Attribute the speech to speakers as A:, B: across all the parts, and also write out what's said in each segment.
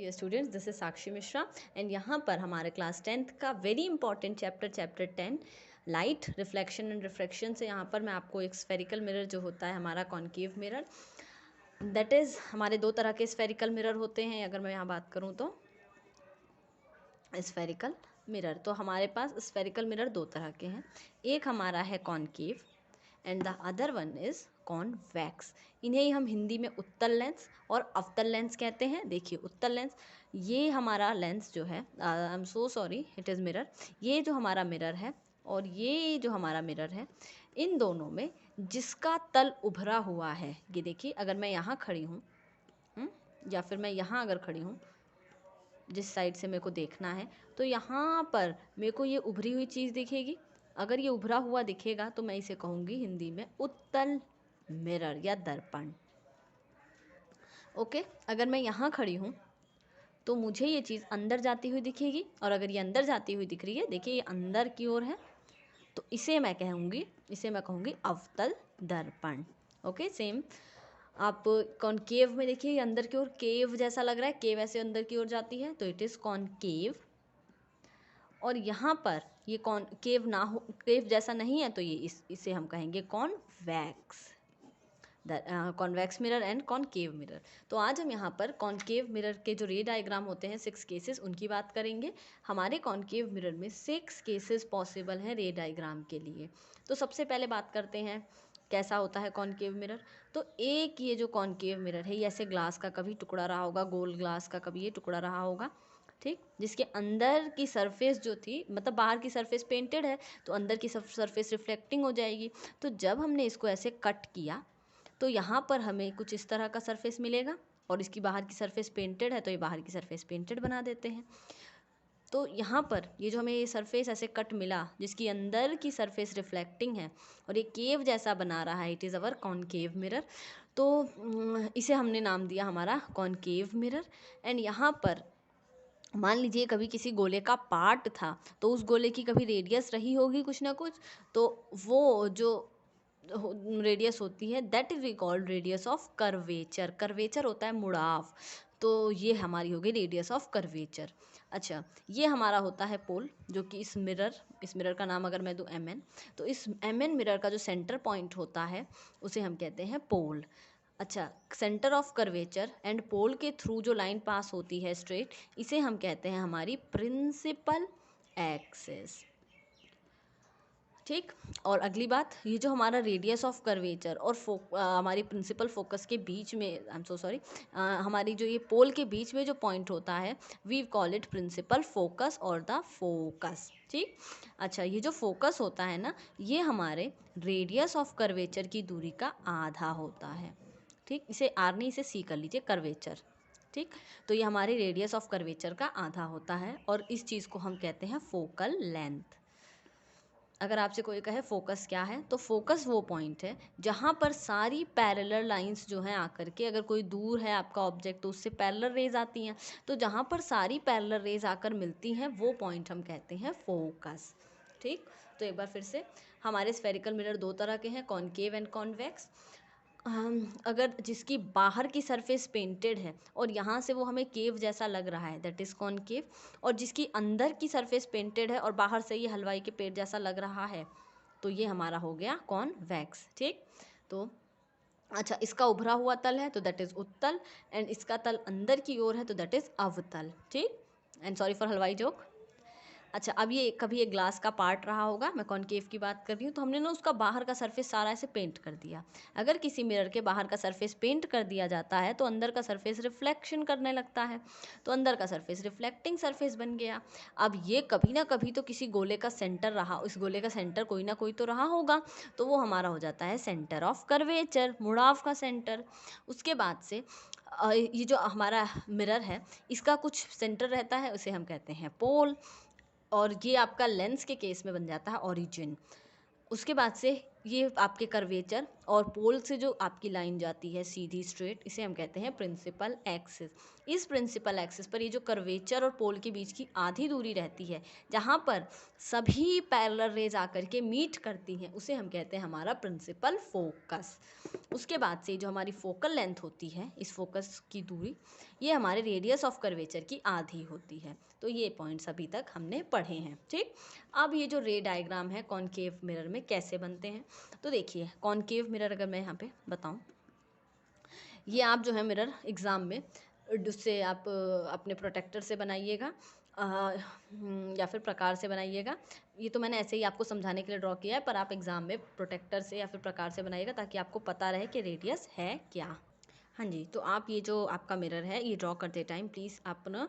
A: Dear students, this is Sakshi Mishra and यहाँ पर हमारे क्लास 10th का very important chapter 10 light reflection and refraction से यहाँ पर मैं आपको एक स्फेरिकल मिरर जो होता है हमारा कॉन्केव मिरर, दैट इज़ हमारे दो तरह के स्फेरिकल मिरर होते हैं। अगर मैं यहाँ बात करूँ तो स्फेरिकल मिरर, तो हमारे पास स्फेरिकल मिरर दो तरह के हैं। एक हमारा है concave and the other one is convex. इन्हें ही हम हिंदी में उत्तल लेंस और अवतल लेंस कहते हैं। देखिए उत्तल लेंस, ये हमारा लेंस जो है, I am so sorry, it is mirror. ये जो हमारा मिरर है और ये जो हमारा मिरर है, इन दोनों में जिसका तल उभरा हुआ है, ये देखिए अगर मैं यहाँ खड़ी हूँ या फिर मैं यहाँ अगर खड़ी हूँ, जिस साइड से मेरे को देखना है, तो यहाँ पर मेरे को ये उभरी हुई चीज़ दिखेगी। अगर ये उभरा हुआ दिखेगा तो मैं इसे कहूँगी हिंदी में उत्तल मिरर या दर्पण। ओके, अगर मैं यहाँ खड़ी हूँ तो मुझे ये चीज़ अंदर जाती हुई दिखेगी, और अगर ये अंदर जाती हुई दिख रही है, देखिए ये अंदर की ओर है, तो इसे मैं कहूँगी अवतल दर्पण। ओके, सेम आप कॉनकेव में देखिए, ये अंदर की ओर केव जैसा लग रहा है, केव ऐसे अंदर की ओर जाती है तो इट इज़ कॉनकेव। और यहाँ पर ये कॉनकेव ना हो, केव जैसा नहीं है, तो ये इसे हम कहेंगे convex. Convex mirror and concave mirror. तो आज हम यहाँ पर कॉनकेव मिरर के जो रे डायग्राम होते हैं 6 केसेस, उनकी बात करेंगे। हमारे कॉनकेव मिरर में 6 केसेस पॉसिबल हैं रे डायग्राम के लिए। तो सबसे पहले बात करते हैं कैसा होता है कॉनकेव मिरर। तो एक ये जो कॉनकेव मिरर है, ये ऐसे ग्लास का कभी टुकड़ा रहा होगा, गोल ग्लास का कभी ये टुकड़ा रहा होगा, ठीक, जिसके अंदर की सरफेस जो थी, मतलब बाहर की सरफेस पेंटेड है तो अंदर की सरफेस रिफ्लेक्टिंग हो जाएगी। तो जब हमने इसको ऐसे कट किया तो यहाँ पर हमें कुछ इस तरह का सरफेस मिलेगा, और इसकी बाहर की सरफेस पेंटेड है तो ये बाहर की सरफेस पेंटेड बना देते हैं। तो यहाँ पर ये जो हमें ये सरफेस ऐसे कट मिला, जिसकी अंदर की सरफेस रिफ्लेक्टिंग है और ये केव जैसा बना रहा है, it is our concave mirror. तो इसे हमने नाम दिया हमारा कॉनकेव मिरर। एंड यहाँ पर मान लीजिए कभी किसी गोले का पार्ट था, तो उस गोले की कभी रेडियस रही होगी कुछ ना कुछ, तो वो जो रेडियस होती है that is we called radius of curvature. Curvature होता है मुड़ाव, तो ये हमारी होगी रेडियस ऑफ कर्वेचर। अच्छा, ये हमारा होता है पोल, जो कि इस मिरर का नाम अगर मैं दूँ MN, तो इस MN मिरर का जो सेंटर पॉइंट होता है उसे हम कहते हैं पोल। अच्छा, centre of curvature and pole के थ्रू जो लाइन पास होती है स्ट्रेट, इसे हम कहते हैं हमारी प्रिंसिपल एक्सिस, ठीक। और अगली बात, ये जो हमारा रेडियस ऑफ कर्वेचर और हमारी प्रिंसिपल फोकस के बीच में, आई एम सो सॉरी, हमारी जो ये पोल के बीच में जो पॉइंट होता है, we call it principal focus और द फोकस, ठीक। अच्छा, ये जो फोकस होता है ना, ये हमारे रेडियस ऑफ कर्वेचर की दूरी का आधा होता है, ठीक। इसे आर नहीं, इसे सी कर लीजिए, कर्वेचर, ठीक। तो ये हमारे रेडियस ऑफ कर्वेचर का आधा होता है, और इस चीज़ को हम कहते हैं फोकल लेंथ। अगर आपसे कोई कहे फोकस क्या है, तो फोकस वो पॉइंट है जहाँ पर सारी पैरेलल लाइंस जो हैं आकर के, अगर कोई दूर है आपका ऑब्जेक्ट तो उससे पैरेलल रेज आती हैं, तो जहाँ पर सारी पैरेलल रेज आकर मिलती हैं वो पॉइंट हम कहते हैं फोकस, ठीक। तो एक बार फिर से, हमारे स्फेरिकल मिरर दो तरह के हैं, कॉनकेव एंड कॉन्वेक्स। अगर जिसकी बाहर की सरफेस पेंटेड है और यहाँ से वो हमें केव जैसा लग रहा है, दैट इज़ कॉनकेव। और जिसकी अंदर की सरफेस पेंटेड है और बाहर से ये हलवाई के पेड़ जैसा लग रहा है, तो ये हमारा हो गया कॉन्वेक्स, ठीक। तो अच्छा, इसका उभरा हुआ तल है तो दैट इज़ उत्तल, एंड इसका तल अंदर की ओर है तो दैट इज़ अवतल, ठीक। एंड सॉरी फॉर हलवाई जोक। अच्छा, अब ये कभी एक ग्लास का पार्ट रहा होगा, मैं कॉनकेव की बात कर रही हूँ, तो हमने ना उसका बाहर का सरफेस सारा ऐसे पेंट कर दिया। अगर किसी मिरर के बाहर का सरफेस पेंट कर दिया जाता है तो अंदर का सरफेस रिफ्लेक्शन करने लगता है, तो अंदर का सरफेस रिफ्लेक्टिंग सरफेस बन गया। अब ये कभी ना कभी तो किसी गोले का सेंटर रहा, इस गोले का सेंटर कोई ना कोई तो रहा होगा, तो वो हमारा हो जाता है सेंटर ऑफ कर्वेचर, मुड़ाव का सेंटर। उसके बाद से ये जो हमारा मिरर है, इसका कुछ सेंटर रहता है, उसे हम कहते हैं पोल, और ये आपका लेंस के केस में बन जाता है ओरिजिन। उसके बाद से ये आपके कर्वेचर और पोल से जो आपकी लाइन जाती है सीधी स्ट्रेट, इसे हम कहते हैं प्रिंसिपल एक्सिस। इस प्रिंसिपल एक्सिस पर ये जो कर्वेचर और पोल के बीच की आधी दूरी रहती है, जहाँ पर सभी पैरेलल रेज आकर के मीट करती हैं, उसे हम कहते हैं हमारा प्रिंसिपल फोकस। उसके बाद से जो हमारी फोकल लेंथ होती है, इस फोकस की दूरी, ये हमारे रेडियस ऑफ कर्वेचर की आधी होती है। तो ये पॉइंट्स अभी तक हमने पढ़े हैं। ठीक, अब ये जो रे डायग्राम है कॉनकेव मिरर में कैसे बनते हैं, तो देखिए कॉनकेव मिरर अगर मैं यहाँ पे बताऊँ, ये आप जो है मिरर एग्ज़ाम में उससे आप अपने प्रोटेक्टर से बनाइएगा या फिर प्रकार से बनाइएगा। ये तो मैंने ऐसे ही आपको समझाने के लिए ड्रॉ किया है, पर आप एग्ज़ाम में प्रोटेक्टर से या फिर प्रकार से बनाइएगा ताकि आपको पता रहे कि रेडियस है क्या। हाँ जी, तो आप ये जो आपका मिरर है ये ड्रॉ करते टाइम प्लीज़ अपना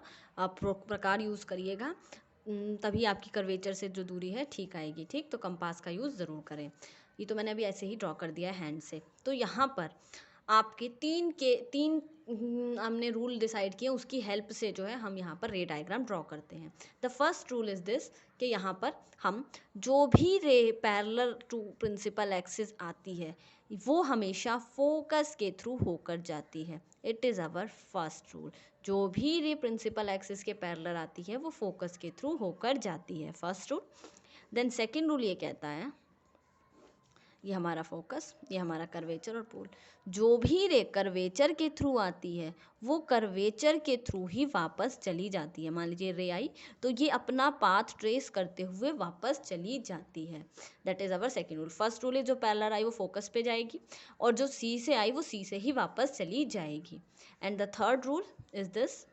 A: प्रकार यूज़ करिएगा, तभी आपकी कर्वेचर से जो दूरी है ठीक आएगी। ठीक, तो कंपास का यूज़ ज़रूर करें। ये तो मैंने अभी ऐसे ही ड्रॉ कर दिया है हैंड से। तो यहाँ पर आपके तीन हमने रूल डिसाइड किए, उसकी हेल्प से जो है हम यहाँ पर रे डायग्राम ड्रॉ करते हैं। The first rule is this कि यहाँ पर हम जो भी ray parallel to principal axis आती है वो हमेशा फोकस के थ्रू होकर जाती है। It is our first rule. जो भी रे प्रिंसिपल एक्सिस के पैरेलल आती है वो फोकस के थ्रू होकर जाती है, first rule. Then second rule ये कहता है, ये हमारा फोकस, ये हमारा कर्वेचर और पोल, जो भी रे कर्वेचर के थ्रू आती है वो कर्वेचर के थ्रू ही वापस चली जाती है। मान लीजिए रे आई तो ये अपना पाथ ट्रेस करते हुए वापस चली जाती है। That is our second rule. First rule है जो पैरेलल आई वो फोकस पे जाएगी, और जो सी से आई वो सी से ही वापस चली जाएगी। And the third rule is this,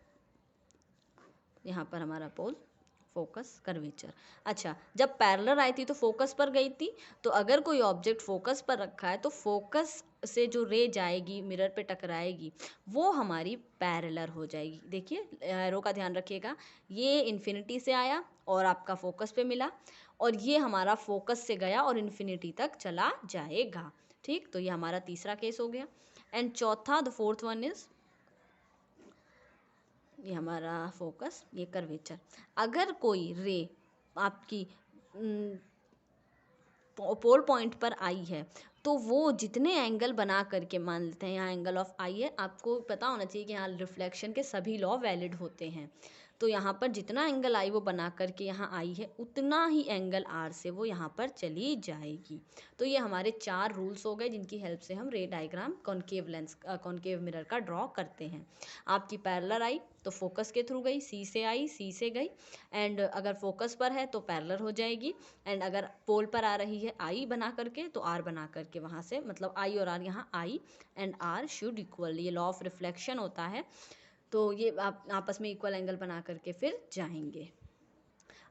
A: यहाँ पर हमारा पोल, फोकस, कर्वेचर। अच्छा, जब पैरेलल आई थी तो फोकस पर गई थी, तो अगर कोई ऑब्जेक्ट फोकस पर रखा है तो फोकस से जो रे जाएगी मिरर पे टकराएगी वो हमारी पैरेलल हो जाएगी। देखिए एरो का ध्यान रखिएगा, ये इन्फिनिटी से आया और आपका फोकस पे मिला, और ये हमारा फोकस से गया और इन्फिनिटी तक चला जाएगा। ठीक, तो ये हमारा तीसरा केस हो गया। एंड चौथा, द फोर्थ वन इज, ये हमारा फोकस, ये कर्वेचर। अगर कोई रे आपकी पोल पॉइंट पर आई है तो वो जितने एंगल बना करके, मान लेते हैं यहाँ एंगल ऑफ आई है, आपको पता होना चाहिए कि यहाँ रिफ्लेक्शन के सभी लॉ वैलिड होते हैं, तो यहाँ पर जितना एंगल आई वो बना करके यहाँ आई है उतना ही एंगल आर से वो यहाँ पर चली जाएगी। तो ये हमारे 4 रूल्स हो गए जिनकी हेल्प से हम रे diagram concave lens concave mirror का ड्रॉ करते हैं। आपकी पैरेलल आई तो फोकस के थ्रू गई, सी से आई सी से गई, एंड अगर फोकस पर है तो पैरेलल हो जाएगी, एंड अगर पोल पर आ रही है आई बना करके तो आर बना करके वहाँ से, मतलब आई और आर, यहाँ आई एंड आर शुड इक्वल, ये लॉ ऑफ रिफ्लेक्शन होता है, तो ये आप आपस में इक्वल एंगल बना करके फिर जाएंगे।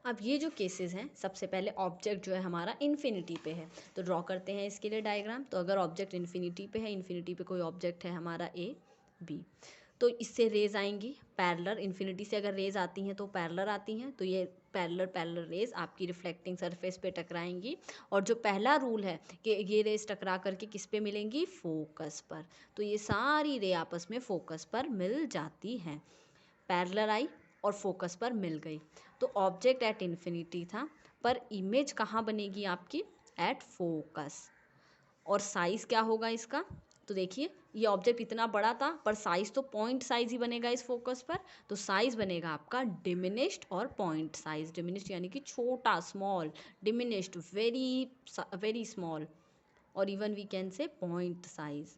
A: अब ये जो केसेस हैं, सबसे पहले ऑब्जेक्ट जो है हमारा इन्फिनिटी पे है तो ड्रॉ करते हैं इसके लिए डायग्राम। तो अगर ऑब्जेक्ट इन्फिनिटी पे है, इन्फिनिटी पे कोई ऑब्जेक्ट है हमारा ए बी, तो इससे रेज आएंगी पैरेलल। इन्फिनिटी से अगर रेज आती हैं तो पैरेलल आती हैं, तो ये पैरेलल रेज आपकी रिफ्लेक्टिंग सरफेस पे टकराएंगी, और जो पहला रूल है कि ये रेज टकरा करके किस पे मिलेंगी, फोकस पर, तो ये सारी रे आपस में फोकस पर मिल जाती हैं। पैरेलल आई और फोकस पर मिल गई, तो ऑब्जेक्ट एट इन्फिनिटी था, पर इमेज कहाँ बनेगी आपकी, एट फोकस। और साइज़ क्या होगा इसका, तो देखिए ये ऑब्जेक्ट इतना बड़ा था पर साइज़ तो पॉइंट साइज़ ही बनेगा इस फोकस पर, तो साइज़ बनेगा आपका डिमिनिश्ड और पॉइंट साइज़। डिमिनिश्ड यानी कि छोटा, small, diminished very very small, और even we can say point size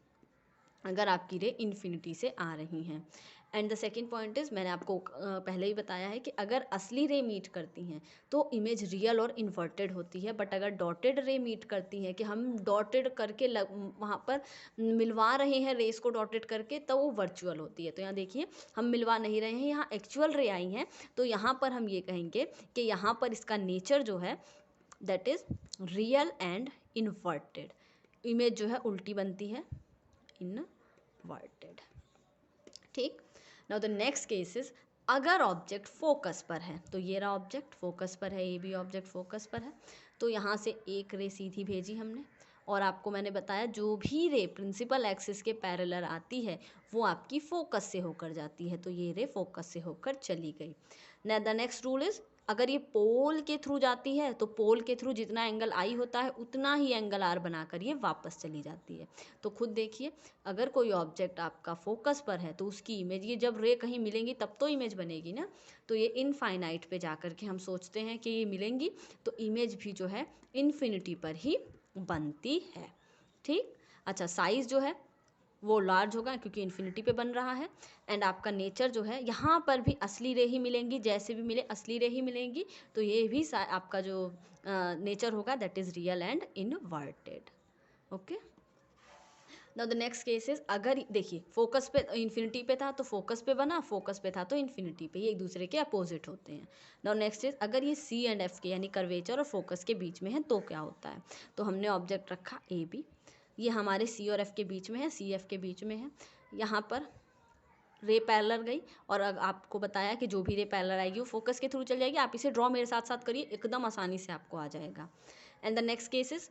A: अगर आपकी रे इन्फिनिटी से आ रही हैं। And the second point is, मैंने आपको पहले ही बताया है कि अगर असली रे मीट करती हैं तो इमेज रियल और इन्वर्टेड होती है, बट अगर डॉटेड रे मीट करती हैं कि हम डॉटेड करके वहाँ पर मिलवा रहे हैं रेस को डॉटेड करके, तो वो वर्चुअल होती है। तो यहाँ देखिए हम मिलवा नहीं रहे हैं, यहाँ एक्चुअल रे आई हैं, तो यहाँ पर हम ये कहेंगे कि यहाँ पर इसका नेचर जो है that is real and inverted, image जो है उल्टी बनती है, इनवर्टेड। ठीक, now the next case is, अगर ऑब्जेक्ट फोकस पर है, तो ये रहा ऑब्जेक्ट फोकस पर है, ये भी ऑब्जेक्ट फोकस पर है, तो यहाँ से एक रे सीधी भेजी हमने और आपको मैंने बताया जो भी रे प्रिंसिपल एक्सिस के पैरेलल आती है वो आपकी फोकस से होकर जाती है, तो ये रे फोकस से होकर चली गई। द नेक्स्ट रूल इज, अगर ये पोल के थ्रू जाती है तो पोल के थ्रू जितना एंगल आई होता है उतना ही एंगल आर बनाकर ये वापस चली जाती है। तो खुद देखिए, अगर कोई ऑब्जेक्ट आपका फोकस पर है तो उसकी इमेज, ये जब रे कहीं मिलेंगी तब तो इमेज बनेगी ना, तो ये इनफाइनाइट पे जाकर के हम सोचते हैं कि ये मिलेंगी, तो इमेज भी जो है इन्फिनिटी पर ही बनती है। ठीक, अच्छा, साइज जो है वो लार्ज होगा क्योंकि इन्फिनिटी पे बन रहा है। एंड आपका नेचर जो है, यहाँ पर भी असली रे ही मिलेंगी, जैसे भी मिले असली रे ही मिलेंगी, तो ये भी आपका जो नेचर होगा that is real and inverted. Okay, now the next case is, अगर देखिए फोकस पे इन्फिनिटी पे था तो फोकस पे बना, फोकस पे था तो इन्फिनिटी पे, ये एक दूसरे के अपोजिट होते हैं। नाउ नेक्स्ट इज, अगर ये सी एंड एफ के यानी कर्वेचर और फोकस के बीच में है तो क्या होता है। तो हमने ऑब्जेक्ट रखा ए बी, ये हमारे सी और एफ के बीच में है, सी एफ के बीच में है, यहाँ पर रे पैरेलल गई और आपको बताया कि जो भी रे पैरेलल आएगी वो फोकस के थ्रू चल जाएगी। आप इसे ड्रॉ मेरे साथ साथ करिए, एकदम आसानी से आपको आ जाएगा। एंड द नेक्स्ट केसेस,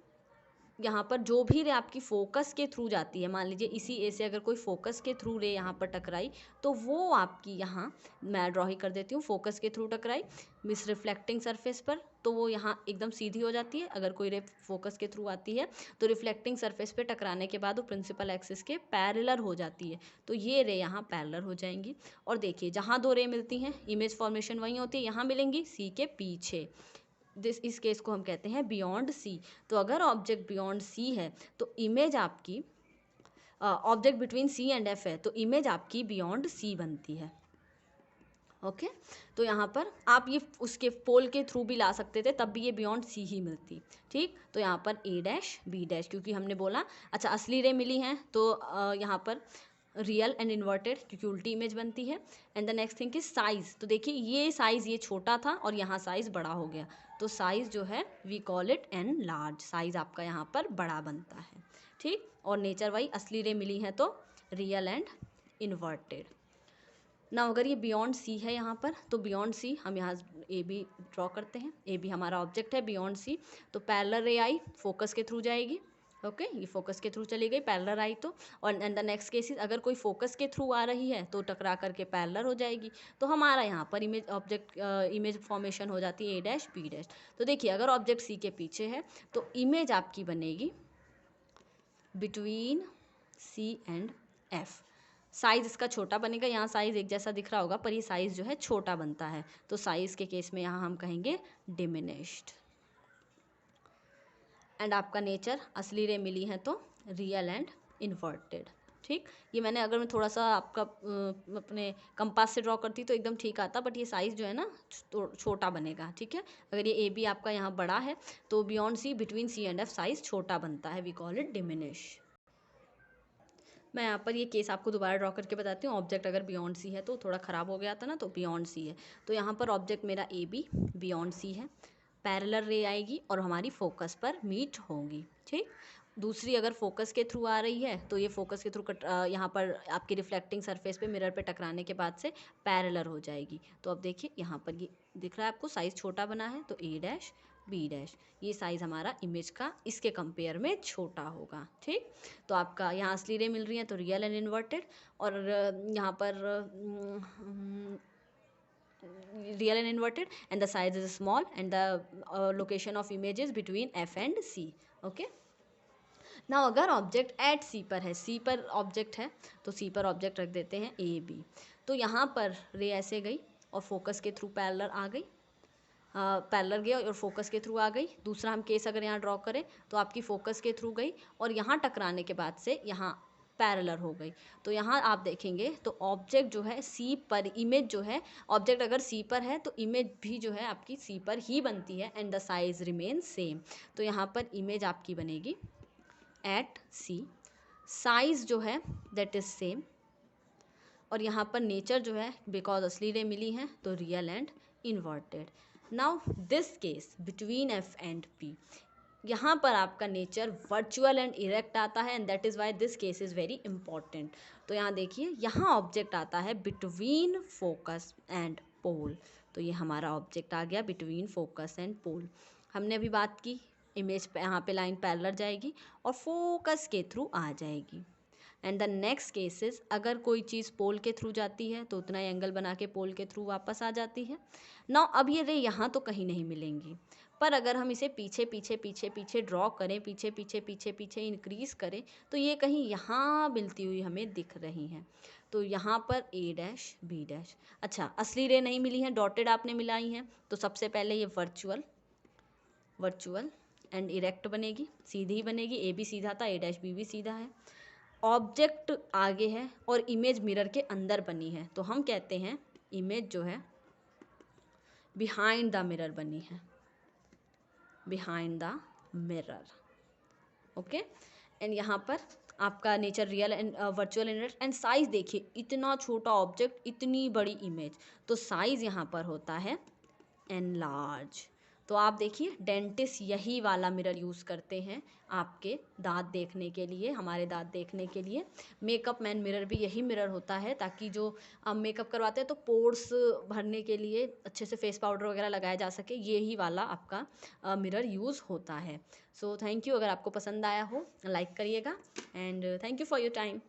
A: यहाँ पर जो भी रे आपकी फोकस के थ्रू जाती है, मान लीजिए इसी ए से अगर कोई फोकस के थ्रू रे यहाँ पर टकराई तो वो आपकी, यहाँ मैं ड्रॉ ही कर देती हूँ, फोकस के थ्रू टकराई मिस रिफ्लेक्टिंग सरफेस पर, तो वो यहाँ एकदम सीधी हो जाती है। अगर कोई रे फोकस के थ्रू आती है तो रिफ्लेक्टिंग सरफेस पे टकराने के बाद वो प्रिंसिपल एक्सिस के पैरेलल हो जाती है, तो ये रे यहाँ पैरेलल हो जाएंगी। और देखिए जहाँ दो रे मिलती हैं इमेज फॉर्मेशन वहीं होती है, यहाँ मिलेंगी सी के पीछे, इस केस को हम कहते हैं बियॉन्ड सी। तो अगर ऑब्जेक्ट बियॉन्ड सी है तो इमेज आपकी, object between C and F है तो इमेज आपकी बियॉन्ड सी बनती है। ओके, तो यहाँ पर आप ये उसके पोल के थ्रू भी ला सकते थे, तब भी ये बियॉन्ड सी ही मिलती। ठीक, तो यहाँ पर ए डैश बी डैश, क्योंकि हमने बोला अच्छा असली रे मिली हैं तो यहाँ पर रियल एंड इन्वर्टेड क्योंकि उल्टी इमेज बनती है। And the next thing is size, तो देखिए ये साइज ये छोटा था और यहाँ साइज बड़ा हो गया, तो साइज जो है we call it an large, size आपका यहाँ पर बड़ा बनता है। ठीक, और नेचर वाइज असली रे मिली है तो रियल एंड इन्वर्टेड। ना अगर ये बियॉन्ड सी है यहाँ पर, तो बियॉन्ड सी हम यहाँ ए बी ड्रॉ करते हैं, ए बी हमारा ऑब्जेक्ट है बियॉन्ड सी, तो पैरेलल रे आई फोकस के थ्रू जाएगी। ओके, ये फोकस के थ्रू चली गई, पैरेलल आई तो, और एंड द नेक्स्ट केस अगर कोई फोकस के थ्रू आ रही है तो टकरा करके पैरेलल हो जाएगी, तो हमारा यहाँ पर इमेज ऑब्जेक्ट इमेज फॉर्मेशन हो जाती है ए डैश बी डैश। तो देखिए अगर ऑब्जेक्ट सी के पीछे है तो इमेज आपकी बनेगी between C and F. Size इसका छोटा बनेगा, यहाँ साइज एक जैसा दिख रहा होगा पर ये साइज जो है छोटा बनता है, तो साइज के केस में यहाँ हम कहेंगे डिमिनिश्ड। एंड आपका नेचर असली रे मिली है तो रियल एंड इन्वर्टेड। ठीक, ये मैंने अगर मैं थोड़ा सा आपका अपने कंपास से ड्रॉ करती तो एकदम ठीक आता, बट ये साइज़ जो है ना छोटा बनेगा। ठीक है, अगर ये ए बी आपका यहाँ बड़ा है तो beyond C between C and F size छोटा बनता है, वी कॉल इट डिमिनिश। मैं यहाँ पर ये केस आपको दोबारा ड्रॉ करके बताती हूँ। ऑब्जेक्ट अगर बियॉन्ड सी है तो थोड़ा ख़राब हो गया था ना, तो बियॉन्ड सी है, तो यहाँ पर ऑब्जेक्ट मेरा ए बी बियॉन्ड सी है, पैरेलल रे आएगी और हमारी फोकस पर मीट होंगी। ठीक, दूसरी अगर फोकस के थ्रू आ रही है तो ये फोकस के थ्रू यहाँ पर आपकी रिफ्लेक्टिंग सरफेस पे मिरर पे टकराने के बाद से पैरेलल हो जाएगी। तो अब देखिए यहाँ पर ये दिख रहा है आपको साइज़ छोटा बना है, तो ए डैश बी डैश, ये साइज़ हमारा इमेज का इसके कंपेयर में छोटा होगा। ठीक, तो आपका यहाँ असली रे मिल रही है तो रियल एंड इन्वर्टेड, और यहाँ पर real and inverted, and the size is small, and the location of image is between F and C. Okay, now अगर ऑब्जेक्ट एट सी पर है, सी पर ऑब्जेक्ट है तो सी पर ऑब्जेक्ट रख देते हैं ए बी, तो यहाँ पर रे ऐसे गई और फोकस के थ्रू पैरेलल आ गई, पैरेलल गई और फोकस के थ्रू आ गई। दूसरा हम केस अगर यहाँ ड्रॉ करें तो आपकी फोकस के थ्रू गई और यहाँ टकराने के बाद से यहाँ पैरेलल हो गई, तो यहाँ आप देखेंगे तो ऑब्जेक्ट जो है सी पर, इमेज जो है ऑब्जेक्ट अगर सी पर है तो इमेज भी जो है आपकी सी पर ही बनती है, and the size remain same. तो यहाँ पर इमेज आपकी बनेगी एट सी, साइज जो है दैट इज सेम, और यहाँ पर नेचर जो है बिकॉज असली रे मिली है तो real and inverted. Now this case between F and P, यहाँ पर आपका नेचर वर्चुअल एंड इरेक्ट आता है, and that is why this case is very important. तो यहाँ देखिए यहाँ ऑब्जेक्ट आता है बिटवीन फोकस एंड पोल, तो ये हमारा ऑब्जेक्ट आ गया बिटवीन फोकस एंड पोल। हमने अभी बात की इमेज पे यहाँ पे लाइन पैरेलल जाएगी और फोकस के थ्रू आ जाएगी। एंड द नेक्स्ट केसेस, अगर कोई चीज़ पोल के थ्रू जाती है तो उतना ही एंगल बना के पोल के थ्रू वापस आ जाती है। नाउ अब ये रे यहाँ तो कहीं नहीं मिलेंगी, पर अगर हम इसे पीछे पीछे पीछे पीछे ड्रॉ करें, पीछे पीछे पीछे पीछे इंक्रीज़ करें, तो ये कहीं यहाँ मिलती हुई हमें दिख रही हैं। तो यहाँ पर ए डैश बी डैश, अच्छा असली रे नहीं मिली हैं, डॉटेड आपने मिलाई हैं, तो सबसे पहले ये वर्चुअल एंड इरेक्ट बनेगी, सीधी ही बनेगी। ए भी सीधा था, ए डैश बी भी सीधा है, ऑब्जेक्ट आगे है और इमेज मिरर के अंदर बनी है, तो हम कहते हैं इमेज जो है बिहाइंड द मिरर बनी है, behind the mirror. Okay, and यहाँ पर आपका nature real and virtual and size देखिए, इतना छोटा ऑब्जेक्ट इतनी बड़ी इमेज, तो साइज़ यहाँ पर होता है एनलार्ज। तो आप देखिए डेंटिस्ट यही वाला मिरर यूज़ करते हैं आपके दांत देखने के लिए, हमारे दांत देखने के लिए। मेकअप मैन मिरर भी यही मिरर होता है, ताकि जो मेकअप करवाते हैं तो पोर्स भरने के लिए अच्छे से फेस पाउडर वगैरह लगाया जा सके, यही वाला आपका मिरर यूज़ होता है। सो थैंक यू, अगर आपको पसंद आया हो लाइक करिएगा and thank you for your time.